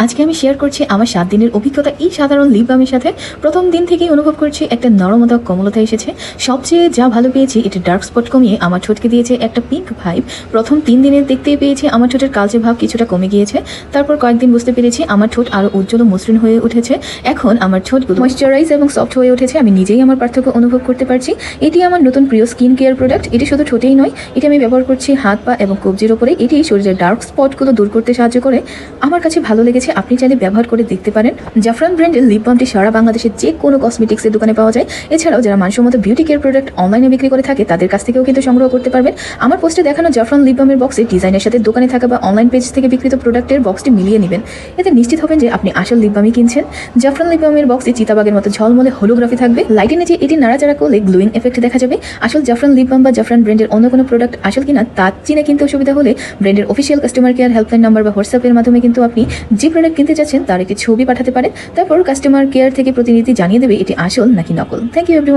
আজকে আমি শেয়ার করছি আমার 7 দিনের অভিজ্ঞতা এই সাধারণ লিপ বামের সাথে। প্রথম দিন থেকেই অনুভব করছি একটা নরমতা কোমলতা এসেছে। সবচেয়ে যা ভালো পেয়েছি এটা ডার্ক স্পট কমিয়ে আমার ঠোঁটকে দিয়েছে একটা পিঙ্ক ভাইব। প্রথম 3 দিনে দেখতেই পেয়েছি আমার ঠোঁটের কালচে ভাব কিছুটা কমে গিয়েছে। তারপর কয়েকদিন বুঝতে পেরেছি আমার ঠোঁট আরও উজ্জ্বল ও মসৃণ হয়ে উঠেছে। এখন আমার ঠোঁটগুলো ময়েশ্চারাইজ এবং সফট হয়ে উঠেছে। আমি নিজেই আমার পার্থক্য অনুভব করতে পারছি। এটি আমার নতুন প্রিয় স্কিন কেয়ার প্রোডাক্ট। এটি শুধু ঠোঁটেই নয়, এটি আমি ব্যবহার করছি হাত পা এবং কবজির ওপরে। এটি শরীরের ডার্ক স্পটগুলো দূর করতে সাহায্য করে। আমার কাছে ভালো লেগেছে, আপনি চাইলে ব্যবহার করে দেখতে পারেন। জাফরান ব্র্যান্ডের লিপ বামটি সারা বাংলাদেশের যে কোনো কসমেটিক্সের দোকানে পাওয়া যায়। এছাড়াও যারা মানসম্মত বিউটি কেয়ার প্রোডাক্ট অনলাইনে বিক্রি করে থাকে তাদের কাছ থেকেও কিন্তু সংগ্রহ করতে পারবেন। আমার পোস্টে দেখানো জাফরান লিপ বামের বক্সের ডিজাইনের সাথে দোকানে থাকা বা অনলাইন পেজ থেকে বিক্রিত প্রোডাক্টের বক্সটি মিলিয়ে নেবেন। এতে নিশ্চিত হবেন যে আপনি আসল লিপ বামই কিনছেন। জাফরান লিপ বামের বক্সে চিতাবাগের মতো ঝলমলে হোলোগ্রাফি থাকবে। লাইটে নিচে এটি নাড়াচাড়া করলে গ্লোয়িং এফেক্ট দেখা যাবে। আসল জাফরান লিপ বাম বা জাফরান ব্র্যান্ডের অন্য কোনো প্রোডাক্ট আসল কিনা তা চিনে কিনতে অসুবিধা হলে ব্র্যান্ডের official customer care helpline number বা হোয়াটসঅ্যাপের মাধ্যমে কিন্তু আপনি যে প্রোডাক্ট কিনতে চাচ্ছেন তার একটি ছবি পাঠাতে পারেন। তারপর কাস্টমার কেয়ার থেকে প্রতিনিধি জানিয়ে দেবে এটি আসল নাকি নকল। Thank you everyone.